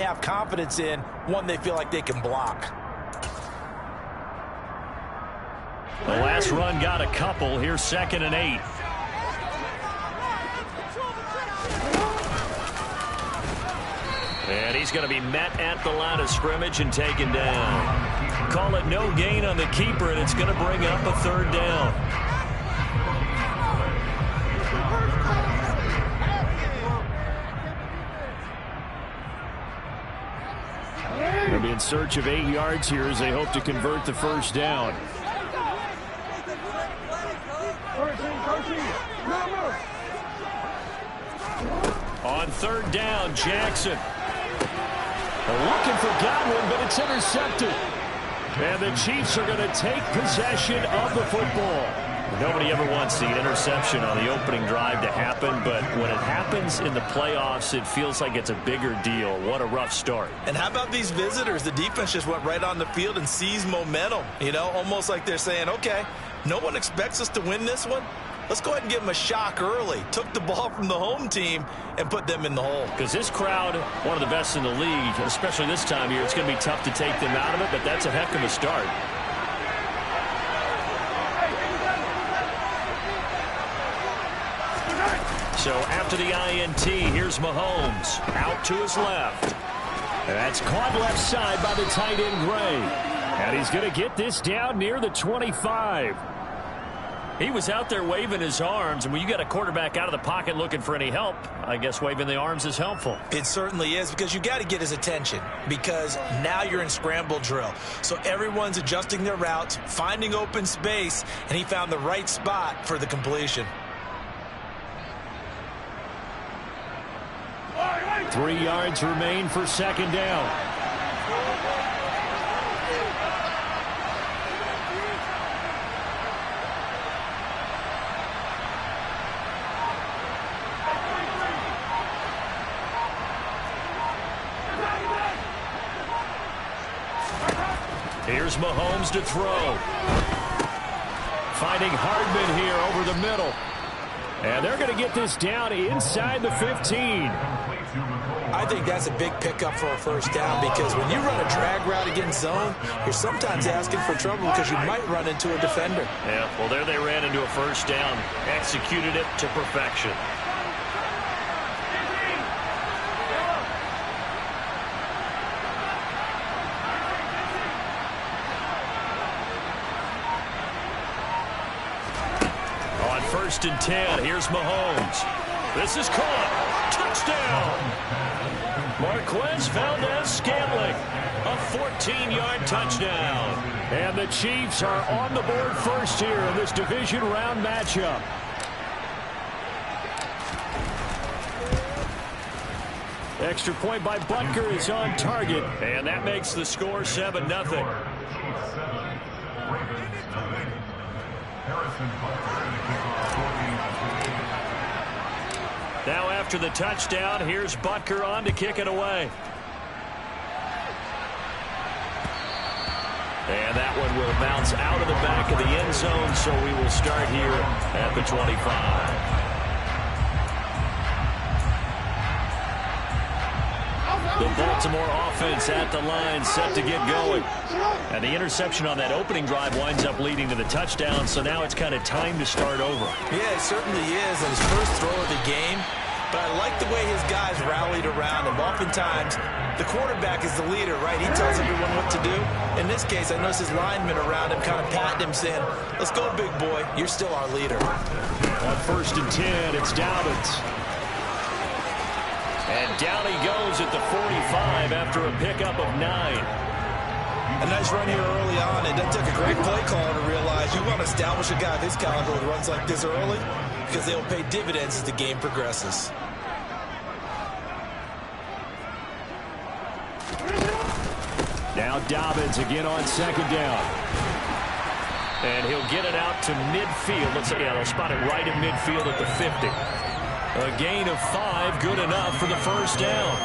have confidence in, one they feel like they can block. The last run got a couple. Here's 2nd and 8. And he's going to be met at the line of scrimmage and taken down. Call it no gain on the keeper, and it's going to bring up a 3rd down. They'll be in search of 8 yards here as they hope to convert the 1st down. On 3rd down, Jackson. They're looking for Godwin, but it's intercepted. And the Chiefs are going to take possession of the football. Nobody ever wants the interception on the opening drive to happen, but when it happens in the playoffs, it feels like it's a bigger deal. What a rough start. And how about these visitors? The defense just went right on the field and seized momentum. You know, almost like they're saying, okay, no one expects us to win this one. Let's go ahead and give them a shock early. Took the ball from the home team and put them in the hole. Because this crowd, one of the best in the league, especially this time of year, it's going to be tough to take them out of it, but that's a heck of a start. So after the INT, here's Mahomes out to his left. And that's caught left side by the tight end Gray. And he's going to get this down near the 25. He was out there waving his arms, and when you got a quarterback out of the pocket looking for any help, I guess waving the arms is helpful. It certainly is, because you got to get his attention, because now you're in scramble drill. So everyone's adjusting their routes, finding open space, and he found the right spot for the completion. 3 yards remain for 2nd down. Here's Mahomes to throw. Finding Hardman here over the middle. And they're going to get this down inside the 15. I think that's a big pickup for a 1st down, because when you run a drag route against zone, you're sometimes asking for trouble because you might run into a defender. Yeah, well, there they ran into a 1st down. Executed it to perfection. On 1st and 10, here's Mahomes. This is caught. Touchdown! Marquez Valdez-Scantling, a 14-yard touchdown. And the Chiefs are on the board first here in this division round matchup. Extra point by Butker is on target, and that makes the score 7-0. Now after the touchdown, here's Butker on to kick it away. And that one will bounce out of the back of the end zone, so we will start here at the 25. The Baltimore offense at the line, set to get going. And the interception on that opening drive winds up leading to the touchdown, so now it's kind of time to start over. Yeah, it certainly is, and his first throw of the game. But I like the way his guys rallied around him. Oftentimes, the quarterback is the leader, right? He tells everyone what to do. In this case, I noticed his linemen around him kind of patting him, saying, let's go, big boy. You're still our leader. On 1st and 10, it's Dobbins. And down he goes at the 45 after a pickup of 9. A nice run here early on. It doesn't take a great play caller to realize you want to establish a guy this caliber who runs like this early, because they'll pay dividends as the game progresses. Now Dobbins again on 2nd down. And he'll get it out to midfield. Let's say, yeah, they'll spot it right in midfield at the 50. A gain of 5, good enough for the 1st down.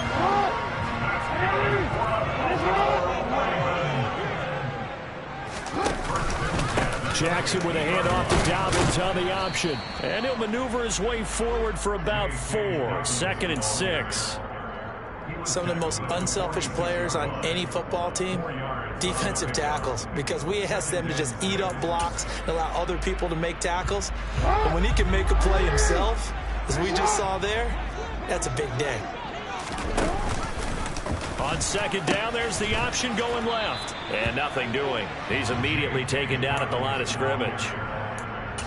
Jackson with a handoff to Dobbins on the option. And he'll maneuver his way forward for about 4. 2nd and 6. Some of the most unselfish players on any football team, defensive tackles, because we ask them to just eat up blocks and allow other people to make tackles. And when he can make a play himself, as we just saw there, that's a big day. On second down, there's the option going left. And nothing doing. He's immediately taken down at the line of scrimmage.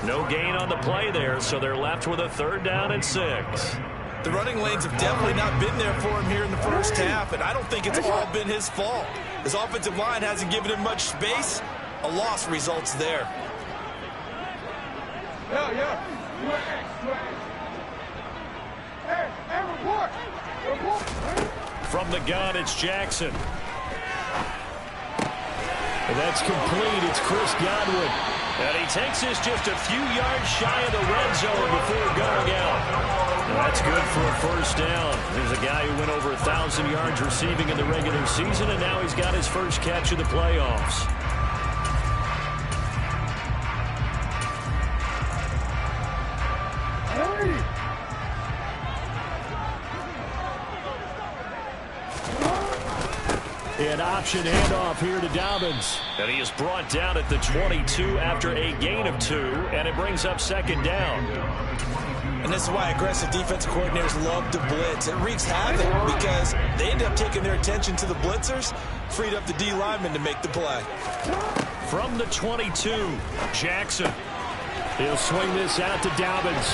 No gain on the play there, so they're left with a 3rd down and 6. The running lanes have definitely not been there for him here in the first half, and I don't think it's all been his fault. His offensive line hasn't given him much space. A loss results there. From the gun, it's Jackson. And that's complete. It's Chris Godwin. And he takes this just a few yards shy of the red zone before going out. And that's good for a 1st down. There's a guy who went over 1,000 yards receiving in the regular season, and now he's got his first catch of the playoffs. An option handoff here to Dobbins. And he is brought down at the 22 after a gain of 2, and it brings up 2nd down. And this is why aggressive defensive coordinators love to blitz. It wreaks havoc because they end up taking their attention to the blitzers, freed up the D lineman to make the play. From the 22, Jackson. He'll swing this out to Dobbins.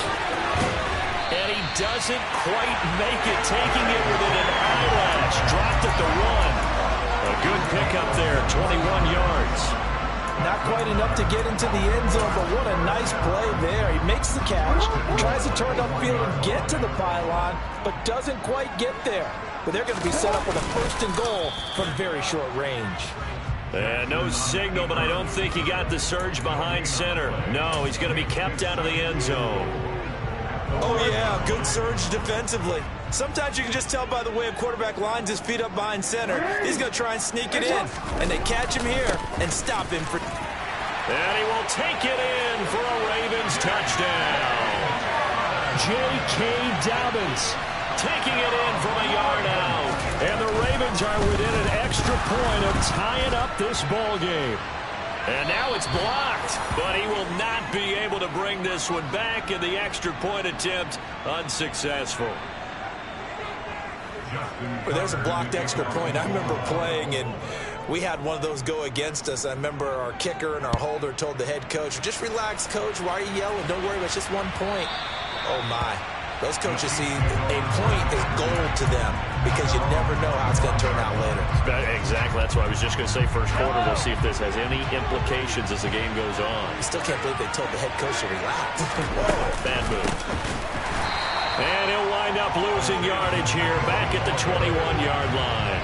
And he doesn't quite make it, taking it within an eyelash. Dropped at the 1. A good pickup there, 21 yards. Not quite enough to get into the end zone, but what a nice play there. He makes the catch, tries to turn upfield and get to the pylon, but doesn't quite get there. But they're going to be set up with a 1st and goal from very short range. No signal, but I don't think he got the surge behind center. No, he's going to be kept out of the end zone. Oh, yeah, good surge defensively. Sometimes you can just tell by the way a quarterback lines his feet up behind center. He's going to try and sneak it in, and they catch him here and stop him. And he will take it in for a Ravens touchdown. J.K. Dobbins taking it in from a yard out. And the Ravens are within an extra point of tying up this ball game. And now it's blocked, but he will not be able to bring this one back, and the extra point attempt unsuccessful. Well, there's a blocked extra point. I remember playing, and we had one of those go against us. I remember our kicker and our holder told the head coach, just relax, coach. Why are you yelling? Don't worry, it's just 1 point. Oh, my. Those coaches see a point is gold to them because you never know how it's going to turn out later. Exactly. That's what I was just going to say. First quarter, we'll see if this has any implications as the game goes on. I still can't believe they told the head coach to relax. Bad move. And he'll wind up losing yardage here back at the 21-yard line.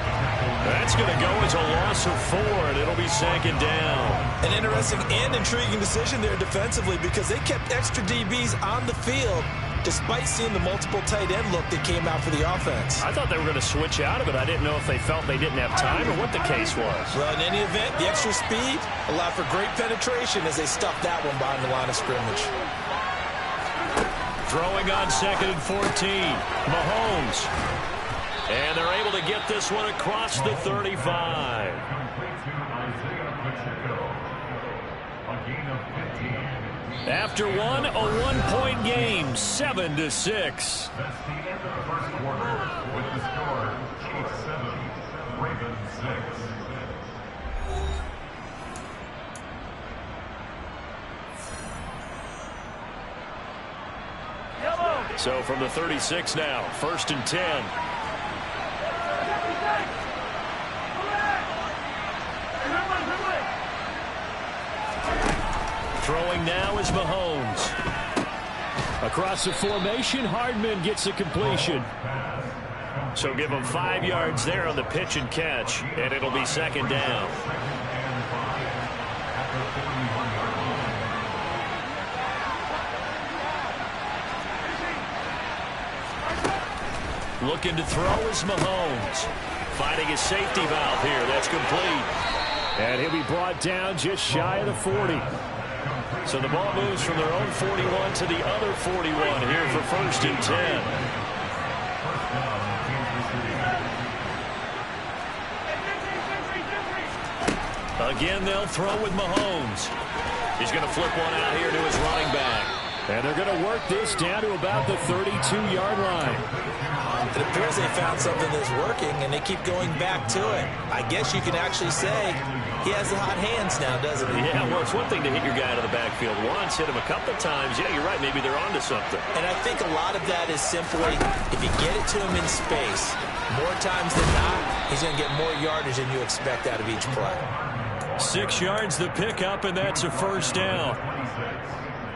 That's going to go as a loss of 4, and it'll be 2nd down. An interesting and intriguing decision there defensively because they kept extra DBs on the field despite seeing the multiple tight end look that came out for the offense. I thought they were going to switch out of it. I didn't know if they felt they didn't have time or what the case was. Well, in any event, the extra speed allowed for great penetration as they stuffed that one behind the line of scrimmage. Throwing on 2nd and 14. Mahomes. And they're able to get this one across the 35. After one, a 1-point game, 7-6. That's the end of the first quarter with the score, Chiefs 7, Ravens 6. So from the 36 now, 1st and 10. Throwing now is Mahomes. Across the formation, Hardman gets a completion. So give him 5 yards there on the pitch and catch, and it'll be 2nd down. Looking to throw is Mahomes. Finding his safety valve here. That's complete. And he'll be brought down just shy of the 40. So the ball moves from their own 41 to the other 41 here for 1st and 10. Again, they'll throw with Mahomes. He's going to flip one out here to his running back. And they're going to work this down to about the 32-yard line. It appears they found something that's working, and they keep going back to it. I guess you can actually say he has the hot hands now, doesn't he? Yeah, well, it's one thing to hit your guy out of the backfield once, hit him a couple times. Yeah, you're right. Maybe they're onto something. And I think a lot of that is simply if you get it to him in space, more times than not, he's going to get more yardage than you expect out of each play. 6 yards the pickup, and that's a first down.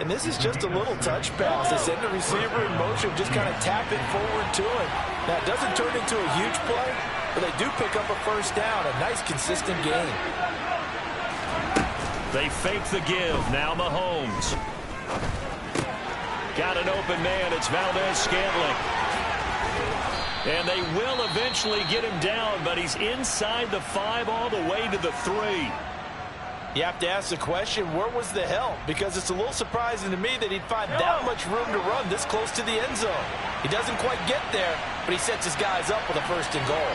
And this is just a little touch pass. They send the receiver in motion, just kind of tap it forward to him. Now, it doesn't turn into a huge play, but they do pick up a first down, a nice, consistent gain. They fake the give. Now Mahomes. Got an open man. It's Valdez-Scantling. And they will eventually get him down, but he's inside the 5 all the way to the 3. You have to ask the question, where was the help? Because it's a little surprising to me that he'd find that much room to run this close to the end zone. He doesn't quite get there, but he sets his guys up with a first and goal.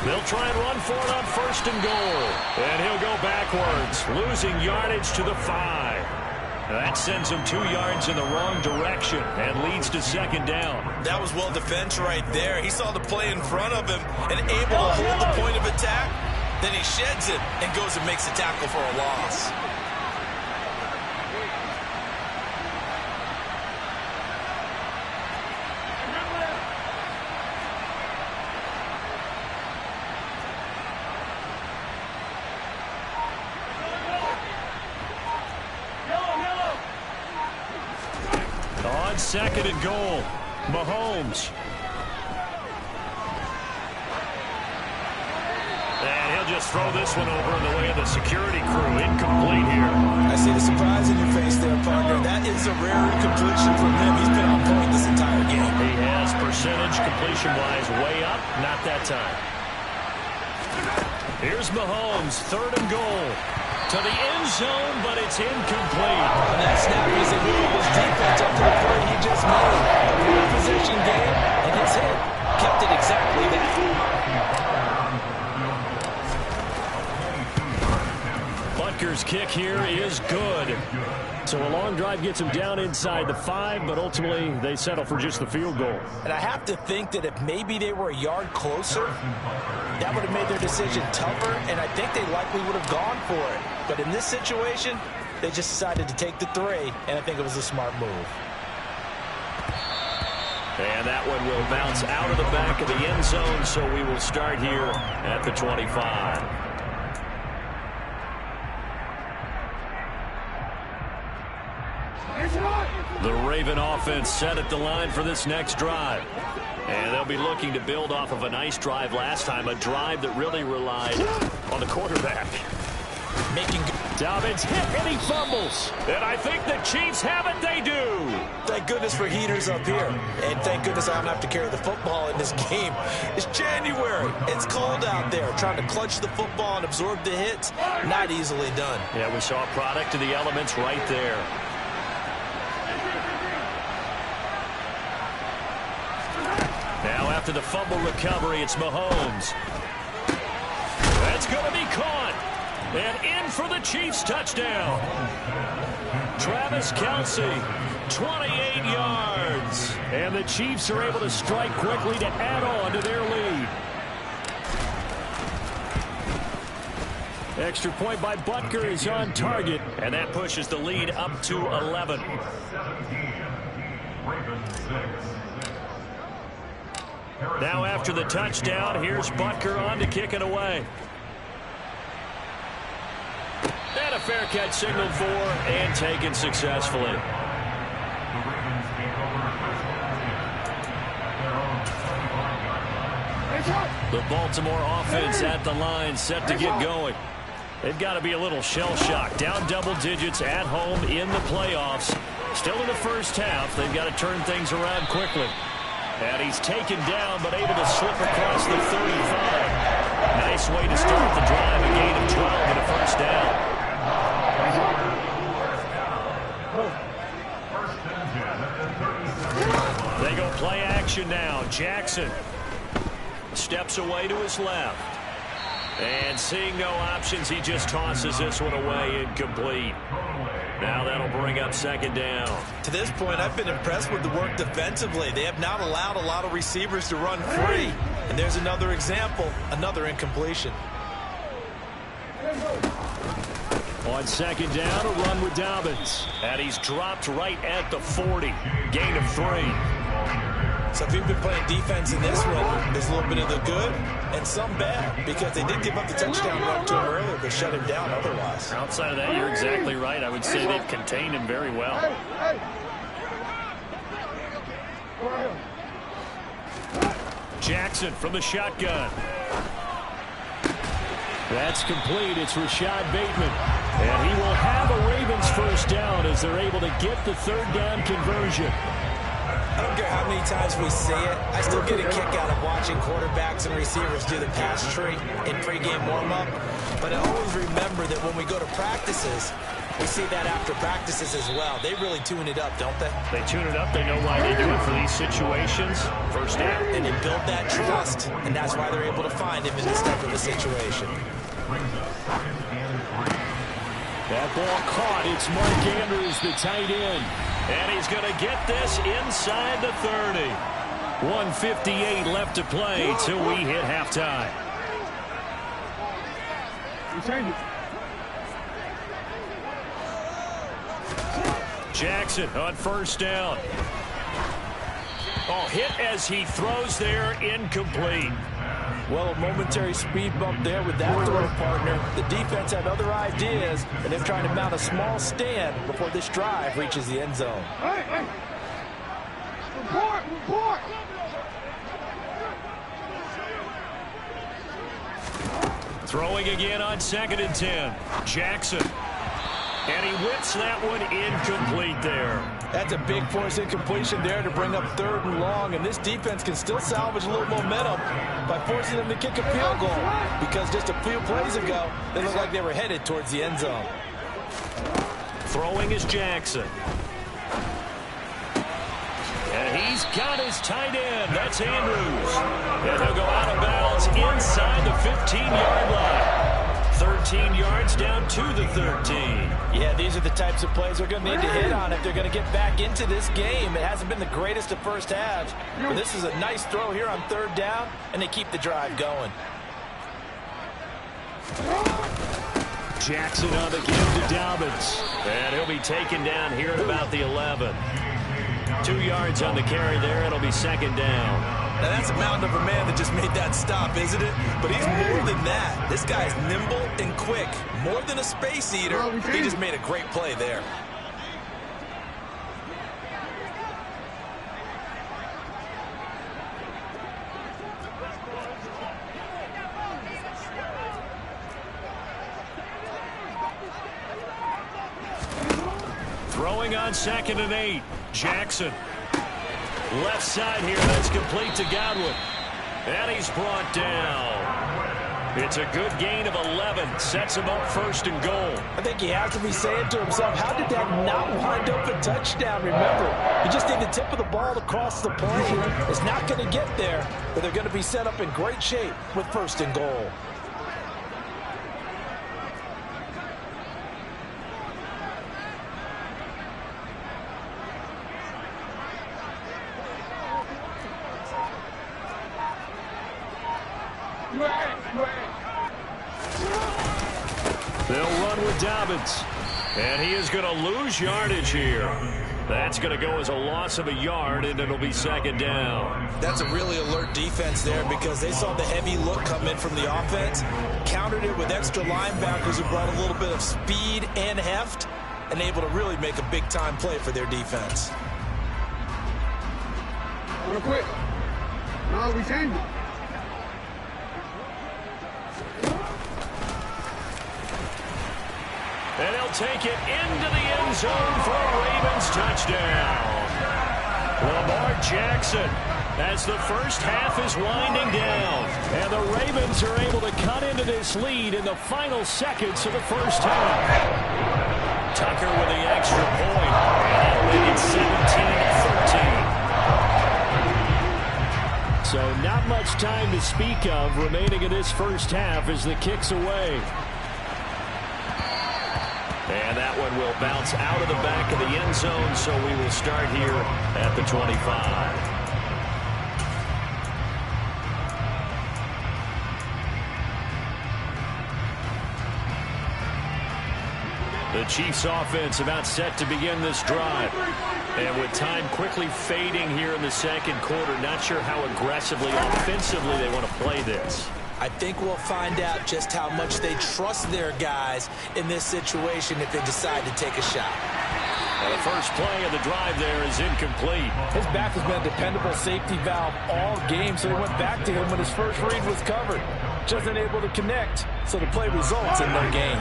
They'll try and run for it on first and goal. And he'll go backwards, losing yardage to the 5. That sends him 2 yards in the wrong direction and leads to second down. That was well defense right there. He saw the play in front of him and able to hold the point of attack. Then he sheds it and goes and makes a tackle for a loss. Second and goal. Mahomes. And he'll just throw this one over in the way of the security crew. Incomplete here. I see the surprise in your face there, partner. That is a rare incompletion from him. He's been on point this entire game. He has percentage completion-wise way up. Not that time. Here's Mahomes. Third and goal. To the end zone, but it's incomplete. And that snap was a his defense up to the play he just made. A real possession game, and his hit kept it exactly that. Butker's kick here is good. So a long drive gets him down inside the 5, but ultimately they settle for just the field goal. And I have to think that if maybe they were a yard closer, that would have made their decision tougher, and I think they likely would have gone for it. But in this situation, they just decided to take the 3, and I think it was a smart move. And that one will bounce out of the back of the end zone, so we will start here at the 25. The Raven offense set at the line for this next drive. And they'll be looking to build off of a nice drive last time, a drive that really relied on the quarterback. Dobbins hit and he fumbles. And I think the Chiefs have it. They do. Thank goodness for heaters up here. And thank goodness I don't have to carry the football in this game. It's January. It's cold out there. Trying to clutch the football and absorb the hits, not easily done. Yeah, we saw a product of the elements right there. Now after the fumble recovery, it's Mahomes. That's going to be caught. And in for the Chiefs touchdown. Travis Kelce, 28 yards. And the Chiefs are able to strike quickly to add on to their lead. Extra point by Butker is on target. And that pushes the lead up to 11. Now after the touchdown, here's Butker on to kick it away. And a fair catch signaled for and taken successfully. The Baltimore offense at the line, set to get going. They've got to be a little shell-shocked. Down double digits at home in the playoffs. Still in the first half. They've got to turn things around quickly. And he's taken down, but able to slip across the 35. Nice way to start the drive. A gain of 12 and a first down. They go play action now. Jackson. steps away to his left. And seeing no options, he just tosses this one away, incomplete. Now that'll bring up second down. To this point, I've been impressed with the work defensively. They have not allowed a lot of receivers to run free. And there's another example, another incompletion. On second down, a run with Dobbins. And he's dropped right at the 40. Gain of 3. So if you've been playing defense in this one, there's a little bit of the good and some bad, because they did give up the touchdown run to him earlier, but shut him down otherwise. Outside of that, you're exactly right. I would say they've contained him very well. Jackson from the shotgun. That's complete. It's Rashad Bateman. And he will have a Ravens first down as they're able to get the third down conversion. I don't care how many times we see it. I still get a kick out of watching quarterbacks and receivers do the pass tree in pregame warm-up. But I always remember that when we go to practices, we see that after practices as well. They really tune it up, don't they? They tune it up. They know why they do it for these situations. First down. And they build that trust, and that's why they're able to find him in this type of a situation. That ball caught. It's Mark Andrews, the tight end. And he's going to get this inside the 30. 1:58 left to play till we hit halftime. Jackson on first down. Oh, hit as he throws there, incomplete. Well, a momentary speed bump there with that throw partner. The defense had other ideas, and they're trying to mount a small stand before this drive reaches the end zone. Hey. Report. Throwing again on 2nd and 10. Jackson. And he whips that one incomplete there. That's a big force incompletion there to bring up 3rd and long, and this defense can still salvage a little momentum by forcing them to kick a field goal, because just a few plays ago, they looked like they were headed towards the end zone. Throwing is Jackson. And he's got his tight end. That's Andrews. And he'll go out of bounds inside the 15-yard line. 13 yards down to the 13. Yeah, these are the types of plays they're going to need to hit on if they're going to get back into this game. It hasn't been the greatest of first halves, but this is a nice throw here on 3rd down, and they keep the drive going. Jackson on the give to Dobbins. And he'll be taken down here at about the 11. 2 yards on the carry there. It'll be 2nd down. Now, that's a mountain of a man that just made that stop, isn't it? But he's more than that. This guy's nimble and quick. More than a space eater. He just made a great play there. Throwing on 2nd and 8. Jackson. Left side here, that's complete to Godwin. And he's brought down. It's a good gain of 11. Sets him up 1st and goal. I think he has to be saying to himself, how did that not wind up a touchdown? Remember, you just need the tip of the ball to cross the plane. It's not going to get there, but they're going to be set up in great shape with 1st and goal. They'll run with Dobbins. And he is going to lose yardage here. That's going to go as a loss of a yard, and it'll be 2nd down. That's a really alert defense there, because they saw the heavy look come in from the offense, countered it with extra linebackers who brought a little bit of speed and heft, and able to really make a big-time play for their defense. Real quick. No, we changed it. And he'll take it into the end zone for a Ravens touchdown. Lamar Jackson, as the first half is winding down. And the Ravens are able to cut into this lead in the final seconds of the first half. Tucker with the extra point. And it'll make it 17-13. So not much time to speak of remaining in this first half as the kick's away. And that one will bounce out of the back of the end zone, so we will start here at the 25. The Chiefs offense about set to begin this drive. And with time quickly fading here in the second quarter, not sure how aggressively, offensively they want to play this. I think we'll find out just how much they trust their guys in this situation if they decide to take a shot. And the first play of the drive there is incomplete. His back has been a dependable safety valve all game, so he went back to him when his first read was covered. Just unable to connect, so the play results in no gain.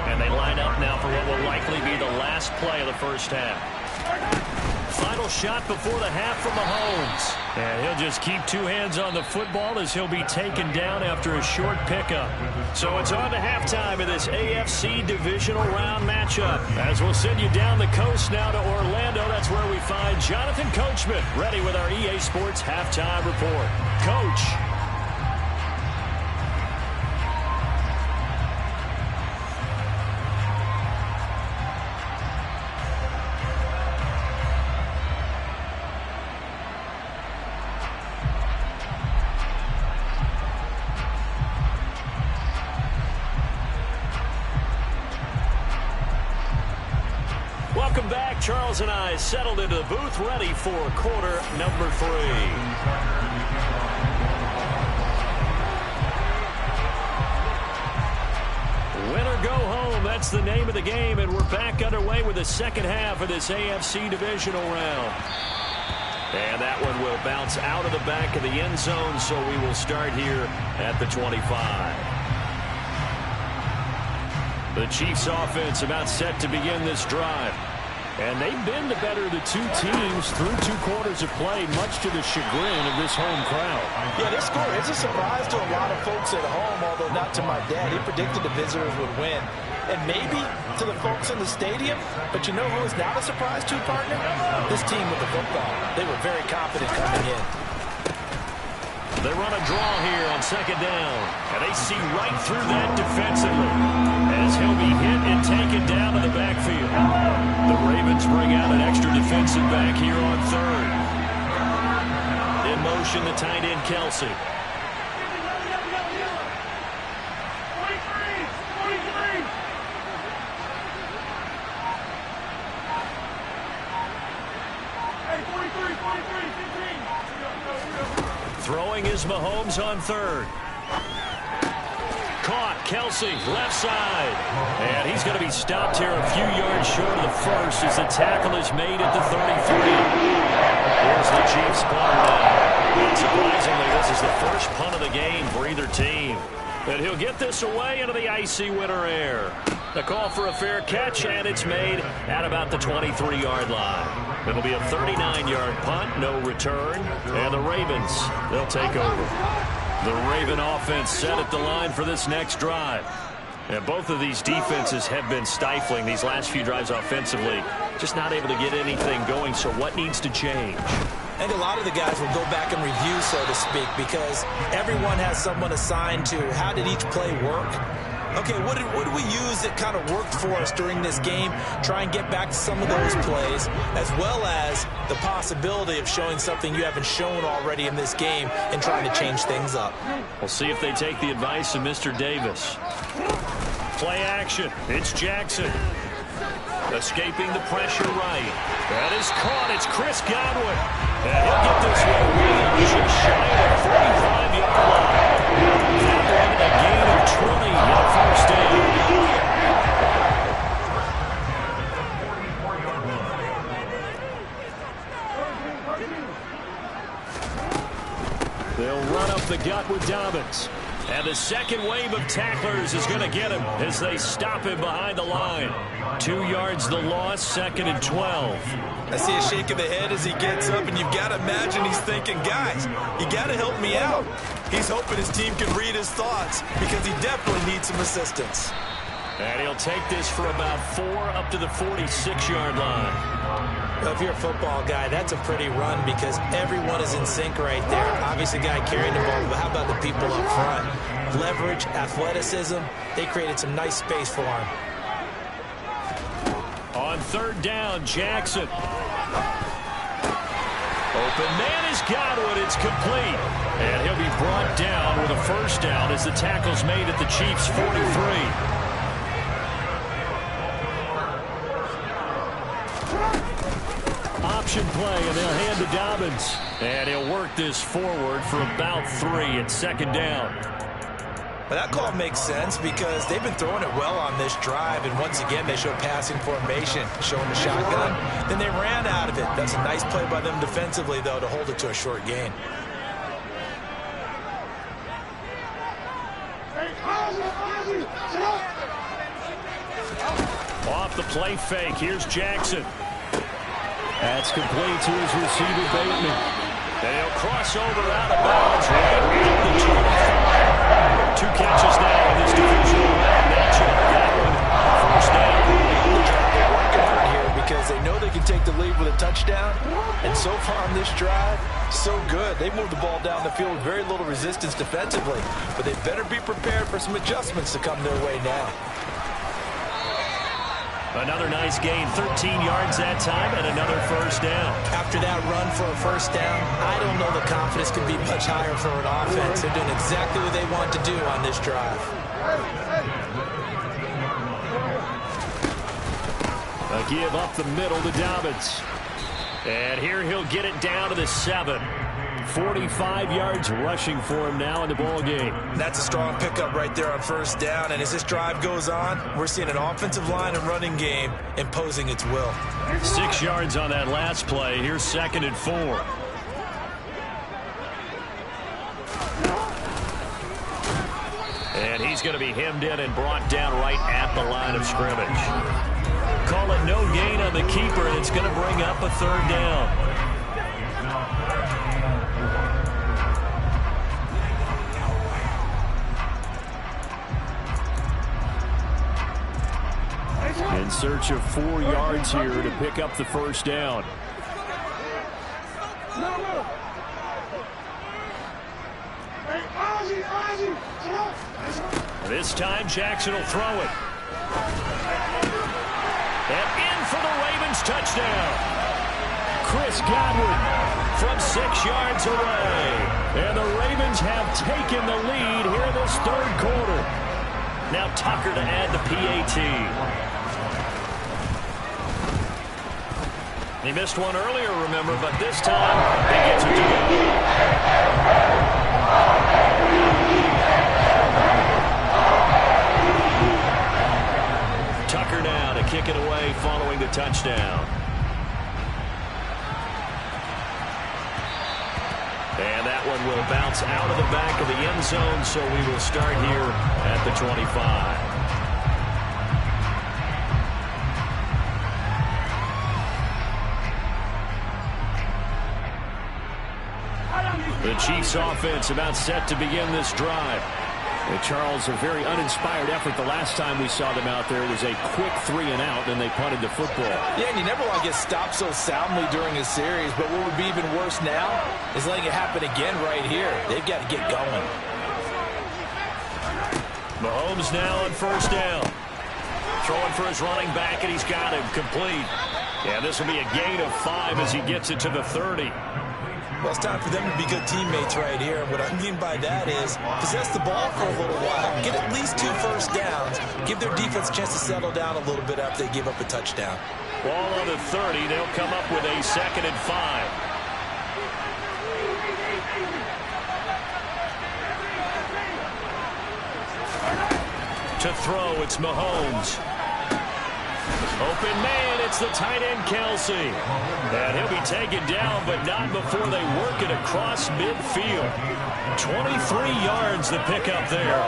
And they line up now for what will likely be the last play of the first half. Final shot before the half from Mahomes. And he'll just keep two hands on the football as he'll be taken down after a short pickup. So it's on to halftime of this AFC divisional round matchup. As we'll send you down the coast now to Orlando, that's where we find Jonathan Coachman ready with our EA Sports halftime report. Coach. Welcome back. Charles and I settled into the booth, ready for quarter number 3. Win or go home, that's the name of the game, and we're back underway with the second half of this AFC divisional round. And that one will bounce out of the back of the end zone, so we will start here at the 25. The Chiefs offense about set to begin this drive. And they've been the better of the two teams through 2 quarters of play, much to the chagrin of this home crowd. Yeah, this score is a surprise to a lot of folks at home, although not to my dad. He predicted the visitors would win. And maybe to the folks in the stadium, but you know who is not a surprise to, partner? This team with the football. They were very confident coming in. They run a draw here on second down, and they see right through that defensively as he'll be hit and taken down to the backfield. The Ravens bring out an extra defensive back here on third. In motion, the tight end, Kelsey. Throwing is Mahomes on third. Caught, Kelsey, left side. And he's going to be stopped here a few yards short of the first as the tackle is made at the 33. Here's the Chiefs punter now. Surprisingly, this is the first punt of the game for either team. And he'll get this away into the icy winter air. The call for a fair catch, and it's made at about the 23-yard line. It'll be a 39-yard punt, no return, and the Ravens, they'll take over. The Raven offense set at the line for this next drive. And both of these defenses have been stifling these last few drives offensively, just not able to get anything going, so what needs to change? I think a lot of the guys will go back and review, so to speak, because everyone has someone assigned to how did each play work. Okay, what did we use that kind of worked for us during this game? Try and get back to some of those plays, as well as the possibility of showing something you haven't shown already in this game and trying to change things up. We'll see if they take the advice of Mr. Davis. Play action. It's Jackson. Escaping the pressure right. That is caught. It's Chris Godwin. And he'll get this one just shy of the 45-yard line. That one a gain of 20 and a first down. They'll run up the gut with Dobbins. And the second wave of tacklers is going to get him as they stop him behind the line. 2 yards the loss, 2nd and 12. I see a shake of the head as he gets up, and you've got to imagine he's thinking, guys, you got to help me out. He's hoping his team can read his thoughts because he definitely needs some assistance. And he'll take this for about 4 up to the 46-yard line. Well, if you're a football guy, that's a pretty run because everyone is in sync right there. Obviously, the guy carrying the ball, but how about the people up front? Leverage, athleticism, they created some nice space for him. On 3rd down, Jackson. Open man is Godwin. It's complete. And he'll be brought down with a 1st down as the tackle's made at the Chiefs' 43. Option play, and they'll hand to Dobbins. And he'll work this forward for about 3 at 2nd down. But that call makes sense because they've been throwing it well on this drive, and once again they show passing formation, showing the shotgun. Then they ran out of it. That's a nice play by them defensively, though, to hold it to a short gain. Off the play fake, here's Jackson. That's complete to his receiver, Bateman. And he'll cross over out of bounds right at the 25. 2 catches now in this divisional round matchup. That one, 1st down. They're working hard here because they know they can take the lead with a touchdown. And so far on this drive, so good. They moved the ball down the field with very little resistance defensively. But they better be prepared for some adjustments to come their way now. Another nice gain, 13 yards that time, and another 1st down. After that run for a 1st down, I don't know the confidence can be much higher for an offense. They're doing exactly what they want to do on this drive. A give up the middle to Dobbins. And here he'll get it down to the 7. 45 yards rushing for him now in the ball game. That's a strong pickup right there on 1st down. And as this drive goes on, we're seeing an offensive line and running game imposing its will. 6 yards on that last play. Here's 2nd and 4. And he's going to be hemmed in and brought down right at the line of scrimmage. Call it no gain on the keeper, and it's going to bring up a 3rd down. In search of 4 yards here to pick up the 1st down. This time Jackson will throw it. And in for the Ravens touchdown. Chris Godwin from 6 yards away. And the Ravens have taken the lead here in this 3rd quarter. Now Tucker to add the PAT. He missed one earlier, remember, but this time he gets it to go. Tucker now to kick it away following the touchdown. And that one will bounce out of the back of the end zone, so we will start here at the 25. The Chiefs offense about set to begin this drive. And Charles, a very uninspired effort the last time we saw them out there. It was a quick 3 and out, and they punted the football. Yeah, and you never want to get stopped so soundly during a series, but what would be even worse now is letting it happen again right here. They've got to get going. Mahomes now on 1st down. Throwing for his running back, and he's got him complete. Yeah, this will be a gain of 5 as he gets it to the 30. Well, it's time for them to be good teammates right here. What I mean by that is possess the ball for a little while, get at least 2 1st downs, give their defense a chance to settle down a little bit after they give up a touchdown. Ball on the 30. They'll come up with a 2nd and 5. To throw, it's Mahomes. Open man, it's the tight end, Kelsey. And he'll be taken down, but not before they work it across midfield. 23 yards the pickup there.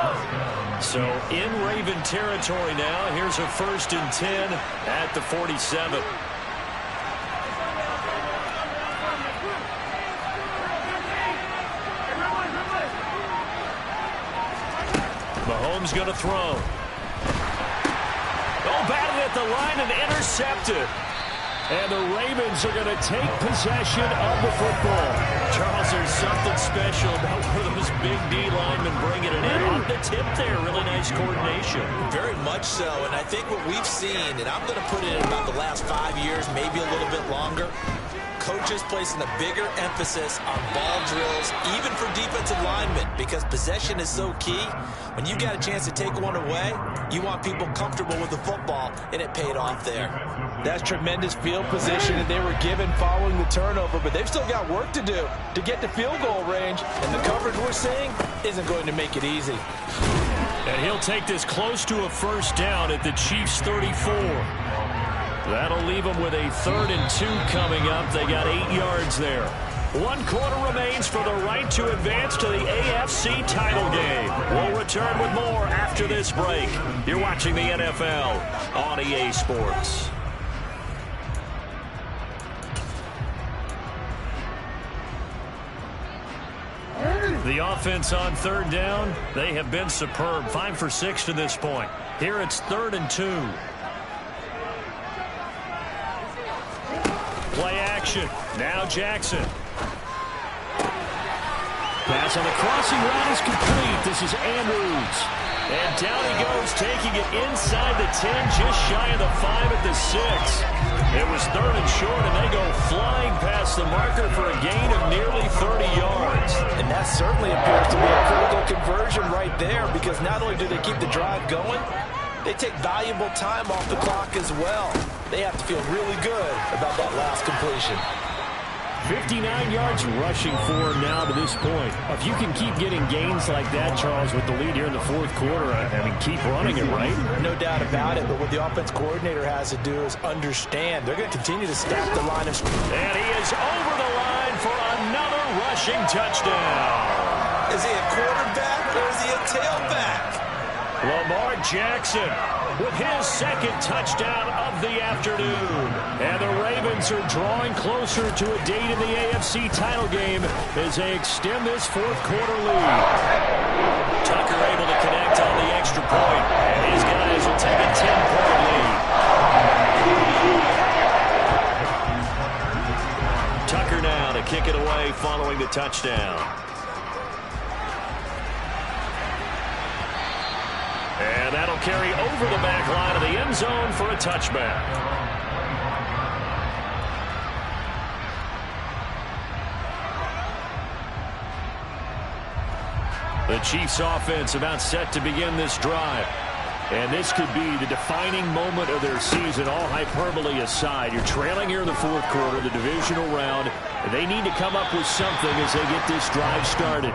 So in Raven territory now. Here's a 1st and 10 at the 47. Mahomes going to throw. batted at the line and intercepted. And the Ravens are going to take possession of the football. Charles, there's something special about one of those big D linemen bringing it in. On the tip there, really nice coordination. Very much so, and I think what we've seen, and I'm going to put it in about the last 5 years, maybe a little bit longer, coaches placing a bigger emphasis on ball drills, even for defensive linemen, because possession is so key. When you got a chance to take one away, you want people comfortable with the football, and it paid off there. That's tremendous field position that they were given following the turnover, but they've still got work to do to get to field goal range, and the coverage we're seeing isn't going to make it easy. And he'll take this close to a first down at the Chiefs' 34. That'll leave them with a 3rd and 2 coming up. They got 8 yards there. 1 quarter remains for the right to advance to the AFC title game. We'll return with more after this break. You're watching the NFL on EA Sports. The offense on 3rd down, they have been superb. 5 for 6 to this point. Here it's 3rd and 2. Play action. Now Jackson. Pass on the crossing route is complete. This is Andrews. And down he goes, taking it inside the 10, just shy of the 5 at the 6. It was 3rd and short, and they go flying past the marker for a gain of nearly 30 yards. And that certainly appears to be a critical conversion right there, because not only do they keep the drive going, they take valuable time off the clock as well. They have to feel really good about that last completion. 59 yards rushing for him now to this point. If you can keep getting gains like that, Charles, with the lead here in the 4th quarter, I mean, keep running it, right? No doubt about it, but what the offense coordinator has to do is understand they're going to continue to stack the line of scrimmage. And he is over the line for another rushing touchdown. Is he a quarterback or is he a tailback? Lamar Jackson with his 2nd touchdown of the afternoon. And the Ravens are drawing closer to a date in the AFC title game as they extend this 4th quarter lead. Tucker able to connect on the extra point, and his guys will take a 10-point lead. Tucker now to kick it away following the touchdown. And that'll carry over the back line of the end zone for a touchback. The Chiefs offense about set to begin this drive. And this could be the defining moment of their season, all hyperbole aside. You're trailing here in the 4th quarter, the divisional round. They need to come up with something as they get this drive started.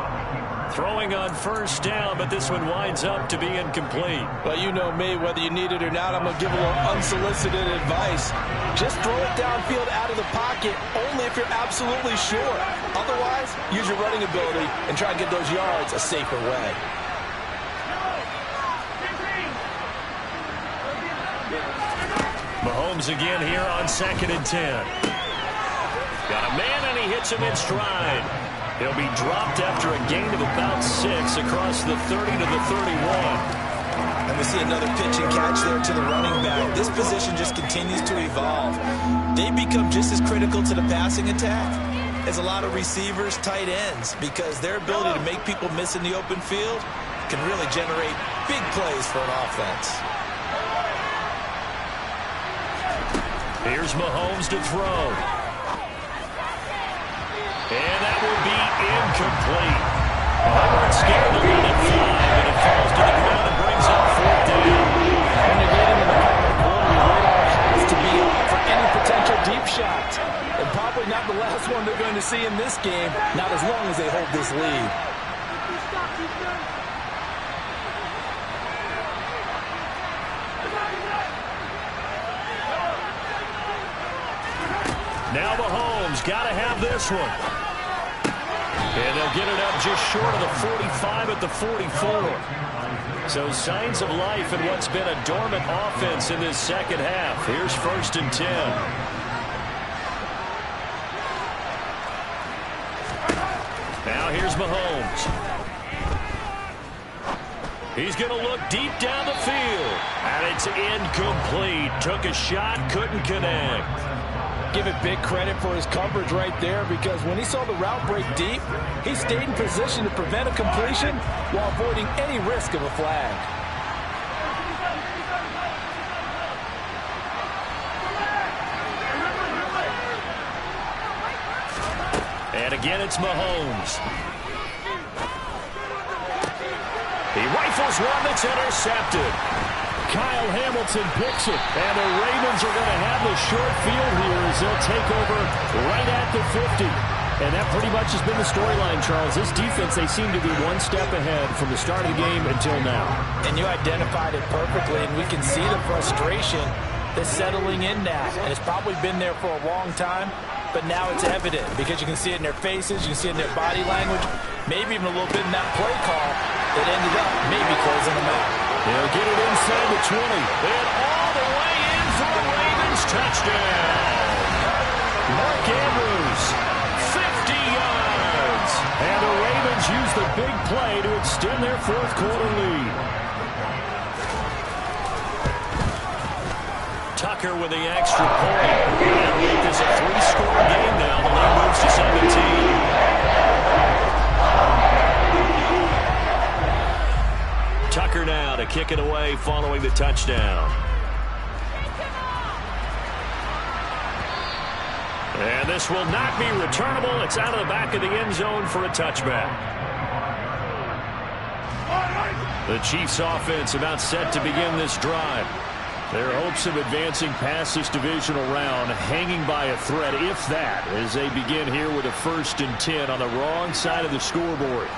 Throwing on 1st down, but this one winds up to be incomplete. Well, you know me, whether you need it or not, I'm going to give a little unsolicited advice. Just throw it downfield out of the pocket, only if you're absolutely sure. Otherwise, use your running ability and try and get those yards a safer way. Mahomes again here on 2nd and 10. Got a man, and he hits him in stride. He'll be dropped after a gain of about 6 across the 30 to the 31. And we see another pitch and catch there to the running back. This position just continues to evolve. They become just as critical to the passing attack as a lot of receivers, tight ends, because their ability to make people miss in the open field can really generate big plays for an offense. Here's Mahomes to throw. And that will be incomplete. They weren't scared to let it fly, but it falls to the ground and brings up 4th down. When you get into the common quarter, your radar has to be up for any potential deep shots. And probably not the last one they're going to see in this game, not as long as they hold this lead. Now Mahomes got to have this one. And they'll get it up just short of the 45 at the 44. So signs of life in what's been a dormant offense in this 2nd half. Here's 1st and 10. Now here's Mahomes. He's going to look deep down the field. And it's incomplete. Took a shot, couldn't connect. Give it big credit for his coverage right there, because when he saw the route break deep, he stayed in position to prevent a completion while avoiding any risk of a flag. And again, it's Mahomes. He rifles one that's intercepted. Kyle Hamilton picks it, and the Ravens are going to have the short field here as they'll take over right at the 50. And that pretty much has been the storyline, Charles. This defense, they seem to be one step ahead from the start of the game until now. And you identified it perfectly, and we can see the frustration that's settling in now. And it's probably been there for a long time, but now it's evident because you can see it in their faces, you can see it in their body language, maybe even a little bit in that play call that ended up maybe closing them out. They'll get it inside the 20. And all the way in for a Ravens touchdown. Mark Andrews, 50 yards. And the Ravens use the big play to extend their fourth quarter lead. Tucker with the extra point. That'll make this a 3-score game now. The lead moves to 17. Tucker now to kick it away following the touchdown. And this will not be returnable. It's out of the back of the end zone for a touchback. The Chiefs offense about set to begin this drive. Their hopes of advancing past this divisional round hanging by a thread, if that, as they begin here with a 1st and 10 on the wrong side of the scoreboard.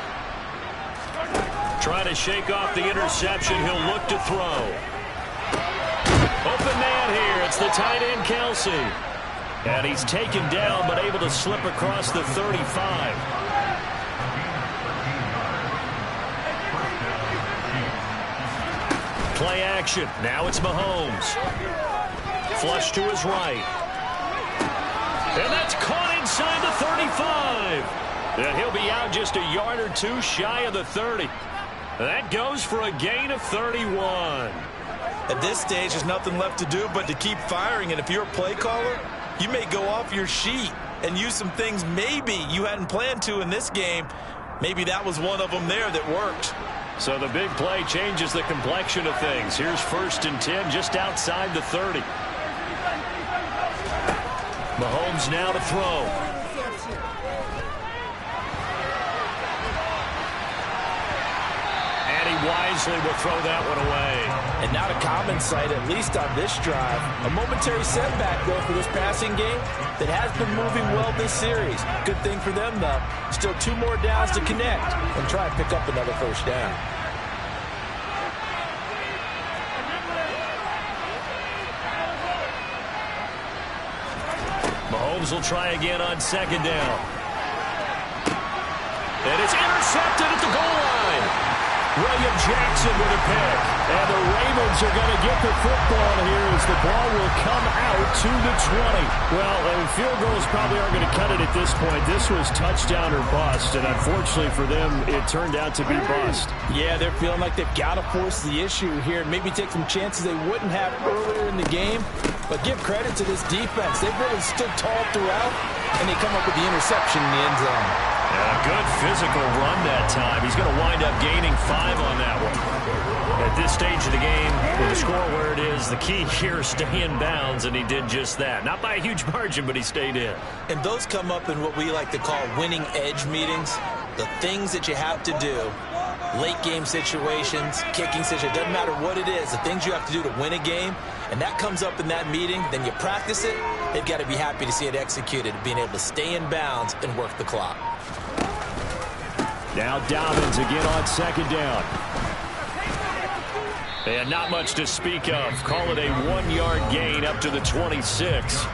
Trying to shake off the interception. He'll look to throw. Open man here. It's the tight end, Kelsey. And he's taken down, but able to slip across the 35. Play action. Now it's Mahomes. Flush to his right. And that's caught inside the 35. And he'll be out just a yard or two shy of the 30. That goes for a gain of 31. At this stage, there's nothing left to do but to keep firing. And if you're a play caller, you may go off your sheet and use some things maybe you hadn't planned to in this game. Maybe that was one of them there that worked. So the big play changes the complexion of things. Here's 1st and 10 just outside the 30. Mahomes now to throw. Wisely will throw that one away. And not a common sight, at least on this drive. A momentary setback, though, for this passing game that has been moving well this series. Good thing for them, though. Still 2 more downs to connect and try and pick up another 1st down. Mahomes will try again on 2nd down. And it's intercepted at the goal line. William Jackson with a pick. And the Ravens are going to get the football here as the ball will come out to the 20. Well, field goals probably aren't going to cut it at this point. This was touchdown or bust, and unfortunately for them, it turned out to be bust. Yeah, they're feeling like they've got to force the issue here and maybe take some chances they wouldn't have earlier in the game. But give credit to this defense. They've really stood tall throughout, and they come up with the interception in the end zone. A good physical run that time. He's going to wind up gaining 5 on that one. At this stage of the game, with the score where it is, the key here is stay in bounds, and he did just that. Not by a huge margin, but he stayed in. And those come up in what we like to call winning edge meetings. The things that you have to do, late game situations, kicking situations, doesn't matter what it is, the things you have to do to win a game, and that comes up in that meeting, then you practice it, they've got to be happy to see it executed, being able to stay in bounds and work the clock. Now Dobbins again on 2nd down. And not much to speak of. Call it a 1-yard gain up to the 26.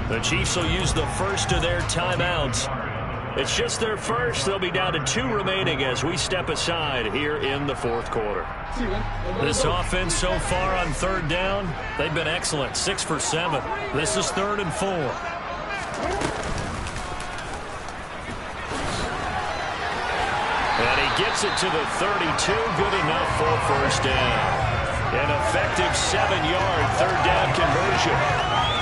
The Chiefs will use the first of their timeouts. It's just their first. They'll be down to 2 remaining as we step aside here in the 4th quarter. This offense so far on 3rd down, they've been excellent. 6 for 7. This is 3rd and 4. And he gets it to the 32. Good enough for a first down. An effective 7-yard third down conversion.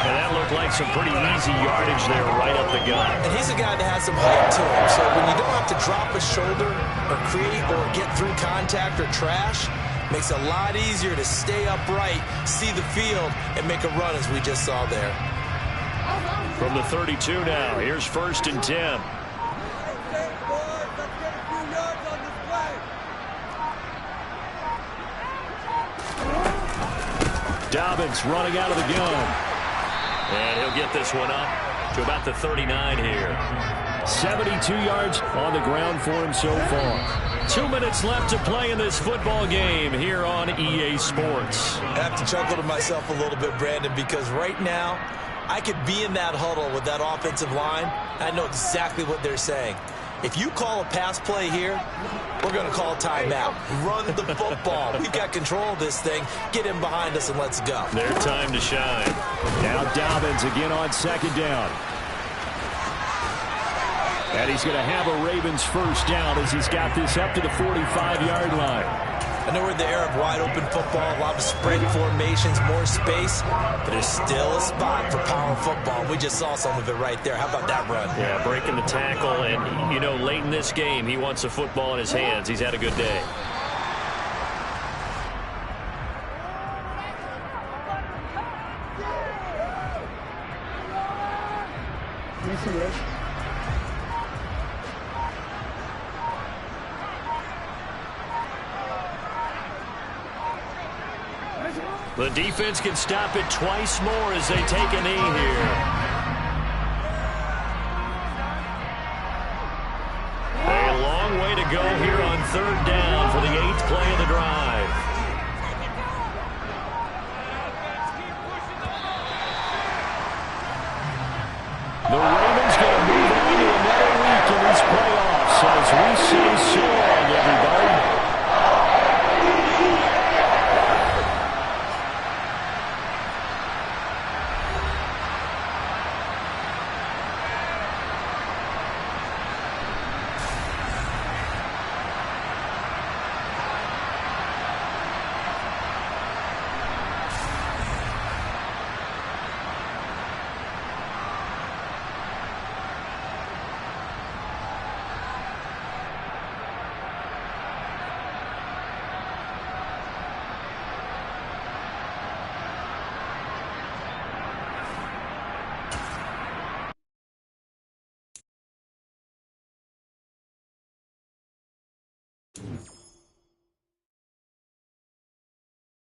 And that looked like some pretty easy yardage there right up the gut. And he's a guy that has some height to him. So when you don't have to drop a shoulder or create or get through contact or trash, makes it a lot easier to stay upright, see the field, and make a run as we just saw there. From the 32 now, here's 1st and 10. Dobbins running out of the gun. And he'll get this one up to about the 39 here. 72 yards on the ground for him so far. 2 minutes left to play in this football game here on EA Sports. I have to chuckle to myself a little bit, Brandon, because right now I could be in that huddle with that offensive line. I know exactly what they're saying. If you call a pass play here, we're going to call timeout. Run the football. We've got control of this thing. Get in behind us and let's go. Their time to shine. Now Dobbins again on 2nd down. And he's going to have a Ravens first down as he's got this up to the 45-yard line. I know we're in the era of wide-open football, a lot of spread formations, more space, but there's still a spot for power football. We just saw some of it right there. How about that run? Yeah, breaking the tackle, and, you know, late in this game, he wants the football in his hands. He's had a good day. The defense can stop it twice more as they take a knee here. A long way to go here on 3rd down for the 8th play of the drive. The Ravens going to move on to another week in these playoffs as we say so long, everybody.